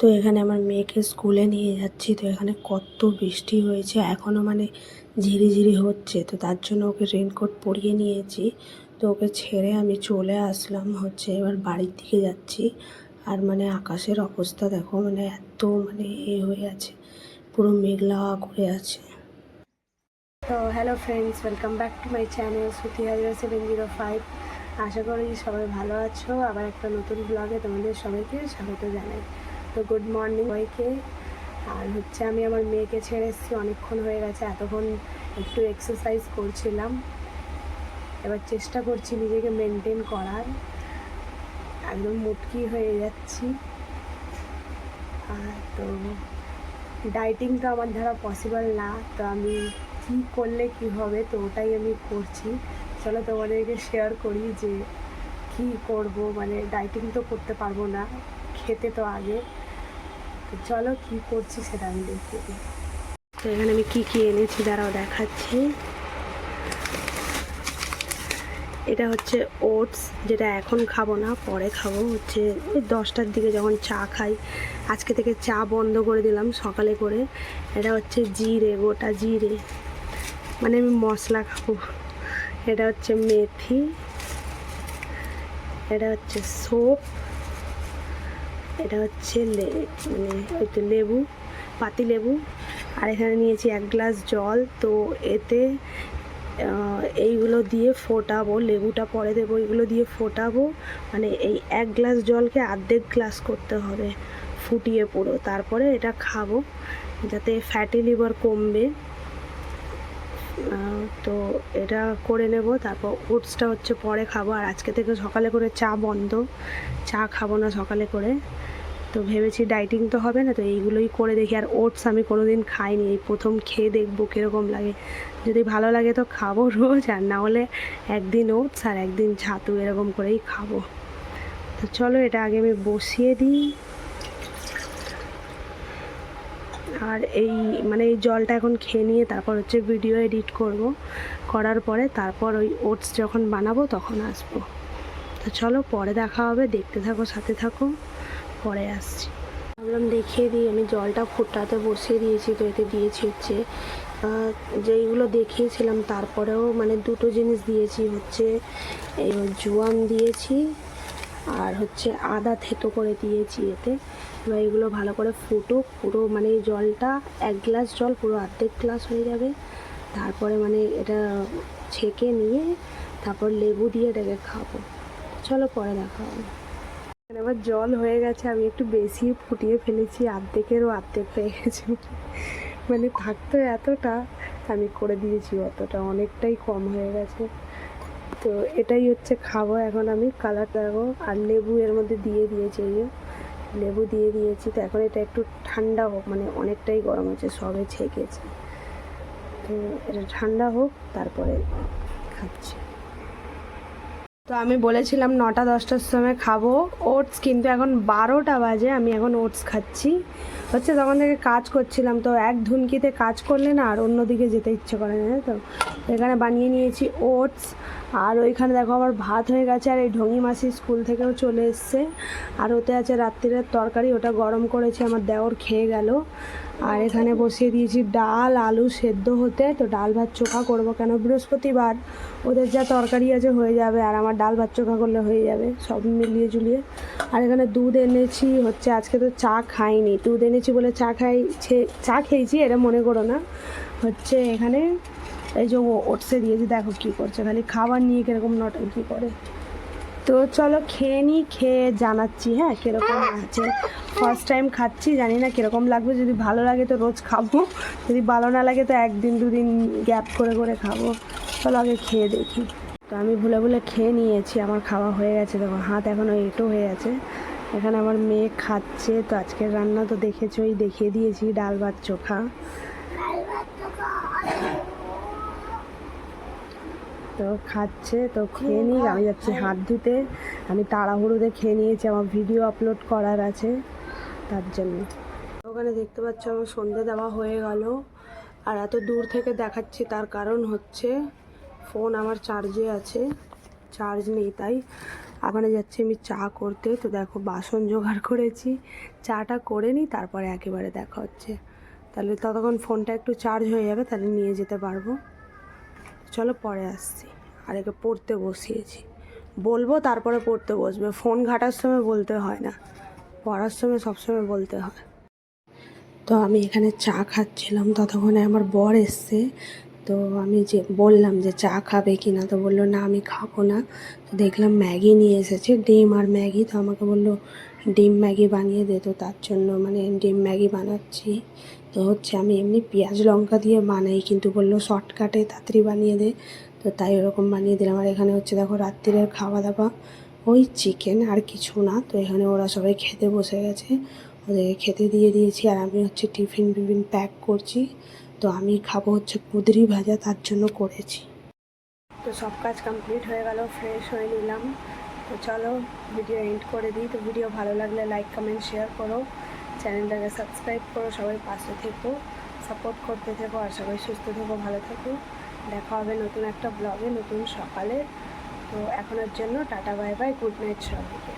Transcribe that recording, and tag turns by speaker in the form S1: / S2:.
S1: তো এখানে আমার মেয়েকে স্কুলে নিয়ে যাচ্ছি। তো এখানে কত বৃষ্টি হয়েছে, এখনও মানে ঝিরিঝিরি হচ্ছে। তো তার জন্য ওকে রেনকোট পরিয়ে নিয়েছি। তো ওকে ছেড়ে আমি চলে আসলাম, এবার বাড়ির দিকে যাচ্ছি। আর মানে আকাশের অবস্থা দেখো, মানে এত মানে হয়ে আছে, পুরো মেঘলা করে আছে। তো hello friends, welcome back to my channel Shruti হাজার 705। আশা করি সবাই ভালো আছো। আবার একটা নতুন ব্লগে তোমাদের সবাইকে স্বাগত জানাই। তো গুড মর্নিং সবাইকে। আর আমি আমার মেয়েকে ছেড়ে এসেছি, অনেকক্ষণ হয়ে গেছে। এতক্ষণ একটু এক্সারসাইজ করছিলাম, এবার চেষ্টা করছি নিজেকে মেনটেন করার। একদম মুটকি হয়ে যাচ্ছি। আর তো ডায়েটিং তো আমার দ্বারা পসিবল না, তো আমি কী করলে কি হবে, তো ওটাই আমি করছি। চলো তোমাদেরকে শেয়ার করি যে কি করব। মানে ডায়েটিং তো করতে পারবো না, খেতে তো আগে। তো চলো কি করছি সেটা আমি দেখিয়ে দিই। তো এখানে আমি কি এনেছি দাঁড়াও দেখাচ্ছি। এটা ওটস, যেটা এখন খাবো না, পরে খাবো। ওই 10টার দিকে যখন চা খাই। আজকে থেকে চা বন্ধ করে দিলাম সকালে করে। এটা জিরে, গোটা জিরে, মানে আমি মশলা খাবো। এটা মেথি, এটা সোপ, এটা মানে ওই তো লেবু, পাতি লেবু। আর এখানে নিয়েছি 1 গ্লাস জল। তো এতে এইগুলো দিয়ে ফোটাবো, লেবুটা পরে দেবো, এগুলো দিয়ে ফোটাবো। মানে এই 1 গ্লাস জলকে অর্ধেক গ্লাস করতে হবে ফুটিয়ে পুরো, তারপরে এটা খাবো যাতে ফ্যাটি লিভার কমবে। তো এটা করে নেব, তারপর ওটসটা পরে খাবো। আর আজকে থেকে সকালে করে চা বন্ধ, চা খাবো না সকালে করে। তো ভেবেছি ডায়েটিং তো হবে না, তো এইগুলোই করে দেখি। আর ওটস আমি কোনো দিন খাইনি, এই প্রথম খেয়ে দেখবো কীরকম লাগে। যদি ভালো লাগে তো খাবো রোজ, আর না হলে একদিন ওটস আর একদিন ছাতু, এরকম করেই খাবো। তো চলো এটা আগে আমি বসিয়ে দিই। আর এই জলটা এখন খেয়ে নিয়ে তারপর ভিডিও এডিট করব। করার পরে তারপর ওই ওটস যখন বানাবো তখন আসবো। তো চলো পরে দেখা হবে, দেখতে থাকো, সাথে থাকো, পরে আসছি। ভাবলাম দেখিয়ে দিই, আমি জলটা ফুটাতে বসিয়ে দিয়েছি। তো এতে দিয়েছি যেইগুলো দেখিয়েছিলাম, তারপরেও মানে দুটো জিনিস দিয়েছি, এই জোয়ান দিয়েছি, আর আদা থেতো করে দিয়েছি এতে। এবার এগুলো ভালো করে ফুটুক, পুরো মানে এই জলটা 1 গ্লাস জল পুরো অর্ধেক গ্লাস হয়ে যাবে। তারপরে মানে এটা ছেঁকে নিয়ে তারপর লেবু দিয়ে এটাকে খাবো। চলো পরে দেখা হবে। এবার জল হয়ে গেছে, আমি একটু বেশি ফুটিয়ে ফেলেছি, অর্ধেকেরও অর্ধেক হয়ে গেছে। মানে থাকতো এতটা, আমি করে দিয়েছি অতটা, অনেকটাই কম হয়ে গেছে। তো এটাই খাবো এখন আমি। কালার দেখো, আর লেবু এর মধ্যে দিয়ে দিয়েছি, এই লেবু দিয়ে দিয়েছি। তো এখন এটা একটু ঠান্ডা হোক, মানে অনেকটাই গরম হচ্ছে, সবে ছেঁকেছি। তো এটা ঠান্ডা হোক, তারপরে খাচ্ছি। তো আমি বলেছিলাম 9টা-10টার সময় খাবো ওটস, কিন্তু এখন 12টা বাজে, আমি এখন ওটস খাচ্ছি। তখন থেকে কাজ করছিলাম, তো এক ধুনকিতে কাজ করলে না আর অন্যদিকে যেতে ইচ্ছে করে না। তো এখানে বানিয়ে নিয়েছি ওটস। আর ওইখানে দেখো আমার ভাত হয়ে গেছে, আর এই ঢঙি মাসি স্কুল থেকেও চলে এসছে। আর ওতে আছে রাত্রিরের তরকারি, ওটা গরম করেছে, আমার দেওর খেয়ে গেল। আর এখানে বসিয়ে দিয়েছি ডাল, আলু সেদ্ধ হতে। তো ডাল ভাত চোখা করবো, কেন বৃহস্পতিবার, ওদের যা তরকারি আছে হয়ে যাবে, আর আমার ডাল ভাত চোখা করলে হয়ে যাবে, সব মিলিয়ে ঝুলিয়ে। আর এখানে দুধ এনেছি, আজকে তো চা খাইনি, দুধ এনেছি বলে চা খেয়েছি, এটা মনে করো না। এখানে এই যে ওটসে দিয়েছি, দেখো কী করছে, খালি খাবার নিয়ে কীরকম নটাঙ্কি করে। তো চলো খেয়ে নিই, খেয়ে জানাচ্ছি হ্যাঁ কীরকম আছে। ফার্স্ট টাইম খাচ্ছি, জানি না কীরকম লাগবে। যদি ভালো লাগে তো রোজ খাবো, যদি ভালো না লাগে তো 1-2 দিন গ্যাপ করে করে খাবো। চলো আগে খেয়ে দেখি। তো আমি ভুলে ভুলে খেয়ে নিয়েছি, আমার খাওয়া হয়ে গেছে। দেখো হাত এখনও এঁটো হয়ে আছে। এখানে আমার মেয়ে খাচ্ছে। তো আজকের রান্না তো দেখেছোই, দেখিয়ে দিয়েছি, ডাল ভাত চোখা। তো খাচ্ছে, তো খেয়ে নিই, আমি যাচ্ছি হাত ধুতে। আমি তাড়াহুড়োতে খেয়ে নিয়েছি, আমার ভিডিও আপলোড করার আছে, তার জন্য। ওখানে দেখতে পাচ্ছ আমার সন্ধে দেওয়া হয়ে গেল। আর এত দূর থেকে দেখাচ্ছি, তার কারণ ফোন আমার চার্জে আছে, চার্জ নেই তাই। ওখানে যাচ্ছি আমি চা করতে। তো দেখো বাসন জোগাড় করেছি, চাটা করে নিই তারপরে একেবারে দেখা হচ্ছে। তাহলে ততক্ষণ ফোনটা একটু চার্জ হয়ে যাবে, তাহলে নিয়ে যেতে পারবো। চলো পরে আসছি। আর একে পড়তে বসিয়েছি, বলবো তারপরে পড়তে বসবে। ফোন ঘাটার সময় বলতে হয় না, পড়ার সময় সবসময় বলতে হয়। তো আমি এখানে চা খাচ্ছিলাম, ততক্ষণে আমার বর এসছে। তো আমি যে বললাম যে চা খাবে কি না, তো বললো না আমি খাবো না। তো দেখলাম ম্যাগি নিয়ে এসেছে, ডিম আর ম্যাগি। তো আমাকে বললো ডিম ম্যাগি বানিয়ে দে। তো তার জন্য মানে ডিম ম্যাগি বানাচ্ছি। তো হচ্ছে আমি এমনি পেঁয়াজ লঙ্কা দিয়ে বানাই, কিন্তু বললো শর্টকাটে তাড়াতাড়ি বানিয়ে দে। তো তাই ওরকম বানিয়ে দিলাম। আর এখানে হচ্ছে দেখো রাত্রিরের খাওয়া দাওয়া ওই চিকেন আর কিছু না। তো এখানে ওরা সবাই খেতে বসে গেছে, ওদেরকে খেতে দিয়ে দিয়েছি। আর আমি হচ্ছে টিফিন প্যাক করছি। তো আমি খাবো হচ্ছে কুঁদরি ভাজা, তার জন্য করেছি। তো সব কাজ কমপ্লিট হয়ে গেল, ফ্রেশ হয়ে নিলাম। তো চলো ভিডিও এন্ড করে দিই। তো ভিডিও ভালো লাগলে লাইক কমেন্ট শেয়ার করো, চ্যানেলটাকে সাবস্ক্রাইব করো, সবাই পাশে থেকো, সাপোর্ট করতে থেকো। আর সবাই সুস্থ থেকো, ভালো থেকো। দেখা হবে নতুন একটা ব্লগে, নতুন সকালে। তো এখনের জন্য tata bye bye, good night সবাইকে।